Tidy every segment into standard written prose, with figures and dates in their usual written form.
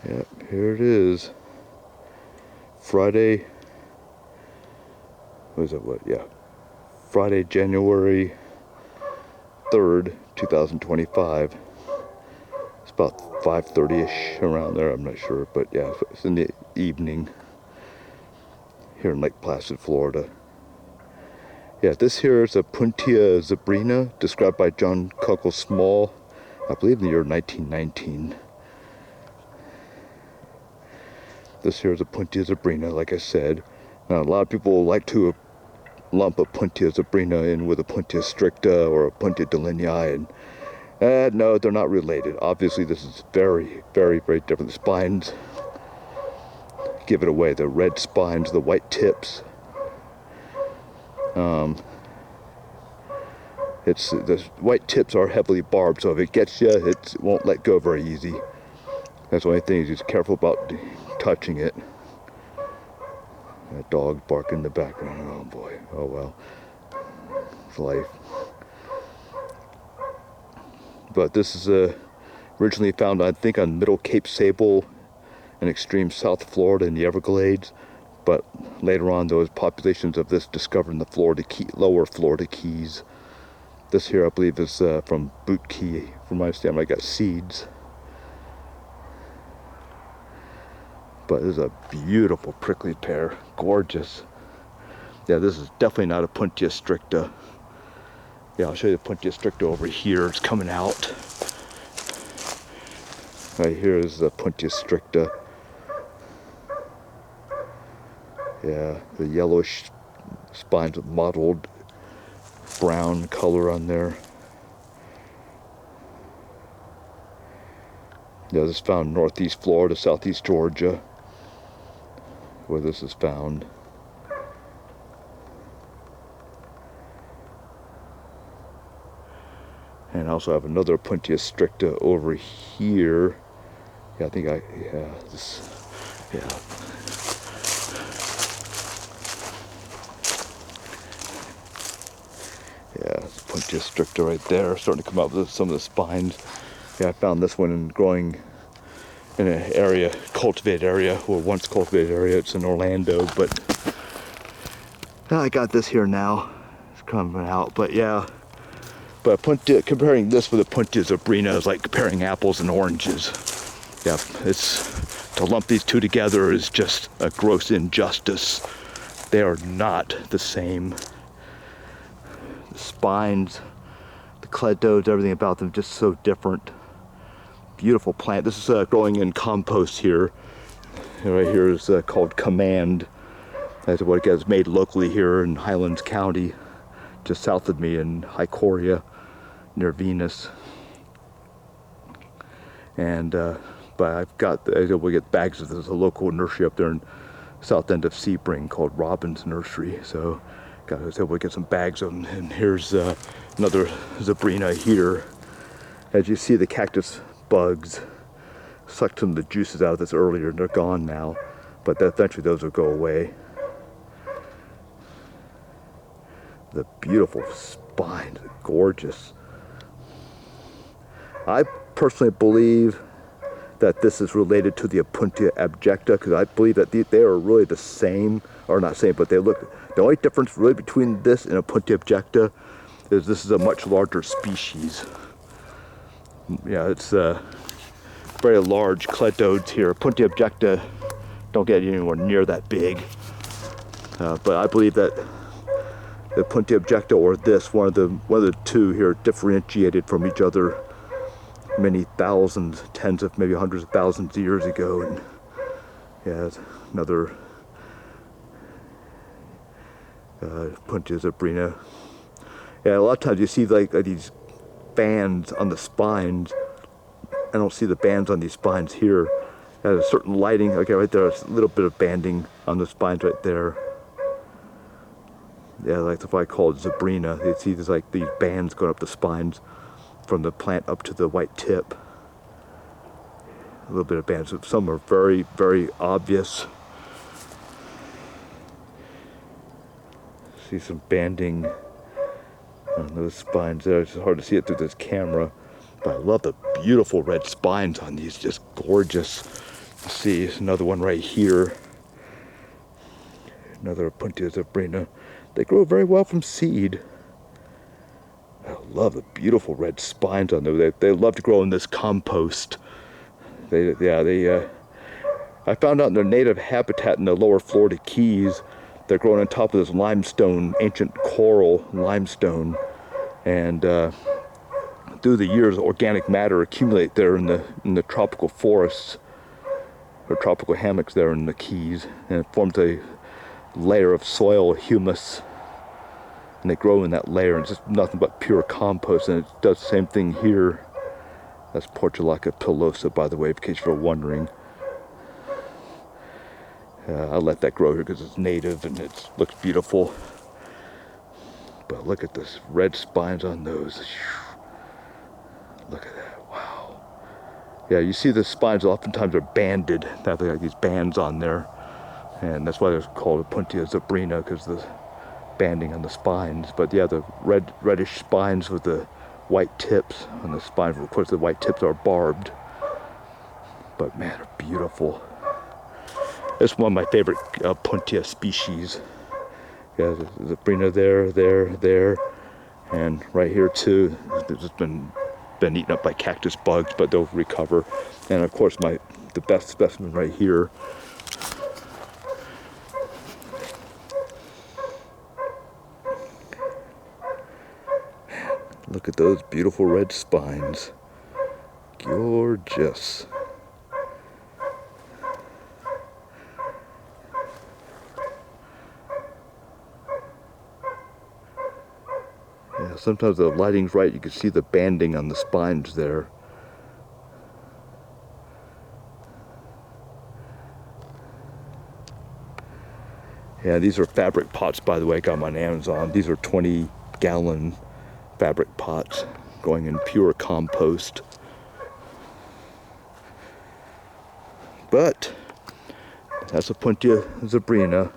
Yep, here it is. Friday, what is it, yeah. Friday, January 3rd, 2025. It's about 5:30ish, around there, I'm not sure, but yeah, it's in the evening here in Lake Placid, Florida. Yeah, this here is Opuntia zebrina, described by John Cuckle Small, I believe in the year 1919. This here is Opuntia zebrina, like I said. Now, a lot of people like to lump Opuntia zebrina in with Opuntia stricta or Opuntia delineae, and no, they're not related. Obviously, this is very, very, very different. The spines give it away. The red spines, the white tips. The white tips are heavily barbed, so if it gets you, it won't let go very easy. That's the only thing, is just careful about touching it. That dog barking in the background. Oh boy. Oh well. It's life. But this is originally found, I think, on Middle Cape Sable in extreme South Florida in the Everglades. But later on, there was populations of this discovered in the lower Florida Keys. This here, I believe, is from Boot Key. From my understanding, I got seeds. But this is a beautiful prickly pear. Gorgeous. Yeah, this is definitely not Opuntia stricta. Yeah, I'll show you the Opuntia stricta over here. It's coming out. Right here is the Opuntia stricta. Yeah, the yellowish spines with mottled brown color on there. Yeah, this is found in northeast Florida, southeast Georgia, where this is found. And I also have another Opuntia stricta over here. Yeah, I think yeah. Yeah, Opuntia stricta right there, starting to come out with some of the spines. Yeah, I found this one growing in an area, cultivated area, or once cultivated area. It's in Orlando, but I got this here now. It's coming out, but yeah. But comparing this with Opuntia zebrina is like comparing apples and oranges. Yeah, to lump these two together is just a gross injustice. They are not the same. The spines, the cladodes, everything about them just so different. Beautiful plant. This is growing in compost here. Right here is called Command. That's what it gets made locally here in Highlands County, just south of me in Hycoria, near Venus. And but we get bags of this. There's a local nursery up there in south end of Sebring called Robbins Nursery. So I was able to get some bags of them. And here's another zebrina here. As you see, the cactus bugs sucked some of the juices out of this earlier, and they're gone now. But eventually those will go away. The beautiful spines, gorgeous. I personally believe that this is related to the Opuntia abjecta, because I believe that they are really the same, or not same, but they look, the only difference really between this and Opuntia abjecta is this is a much larger species. Yeah, it's very large cladodes here. Opuntia abjecta don't get anywhere near that big. But I believe that the Opuntia abjecta, or this, one of the two here, differentiated from each other many thousands, tens of maybe hundreds of thousands of years ago. And yeah, it's another Opuntia zebrina. Yeah, a lot of times you see like these bands on the spines. I don't see the bands on these spines here. There's a certain lighting. Okay, right there, a little bit of banding on the spines right there. Yeah, like if I call it zebrina, you see there's like these bands going up the spines from the plant up to the white tip. A little bit of bands. Some are very, very obvious. See some banding on those spines there. It's hard to see it through this camera, but I love the beautiful red spines on these. Just gorgeous. Let's see, there's another one right here. Another Opuntia zebrina. They grow very well from seed. I love the beautiful red spines on them. They love to grow in this compost. I found out in their native habitat in the lower Florida Keys, they're growing on top of this limestone, ancient coral limestone, and through the years, organic matter accumulate there in the tropical forests or tropical hammocks there in the Keys, and it forms a layer of soil humus, and they grow in that layer, and it's just nothing but pure compost. And it does the same thing here. That's Portulaca pilosa, by the way, in case you're wondering. I let that grow here because it's native and it looks beautiful. But look at this red spines on those. Look at that, wow. Yeah, you see the spines oftentimes are banded. They have like these bands on there. And that's why they're called Opuntia zebrina, because the banding on the spines. But yeah, the reddish spines with the white tips on the spines. Of course, the white tips are barbed. But man, they're beautiful. It's one of my favorite Opuntia species. Yeah, the zebrina there, and right here too. It's just been eaten up by cactus bugs, but they'll recover. And of course, the best specimen right here. Look at those beautiful red spines. Gorgeous. Yeah, sometimes the lighting's right, you can see the banding on the spines there. Yeah, these are fabric pots, by the way, I got them on Amazon. These are 20-gallon fabric pots going in pure compost. But that's Opuntia zebrina.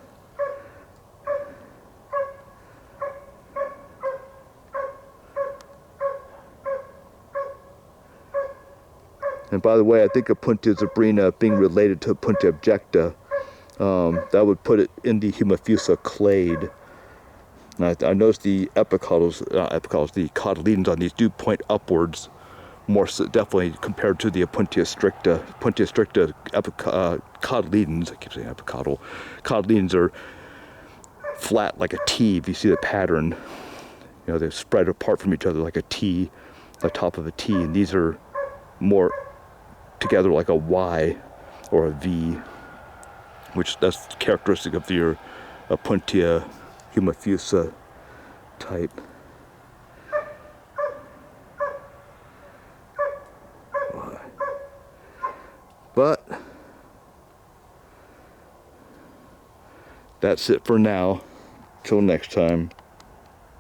And by the way, I think Opuntia zebrina being related to Opuntia objecta, that would put it in the Humifusa clade. And I noticed the the cotyledons on these do point upwards, more so, definitely compared to the Opuntia stricta. Opuntia stricta cotyledons, I keep saying apicotyl, cotyledons are flat like a T. If you see the pattern, you know, they're spread apart from each other like a T, the top of a T, and these are more together like a Y or a V, which that's characteristic of your Opuntia Humifusa type. But that's it for now. Till next time.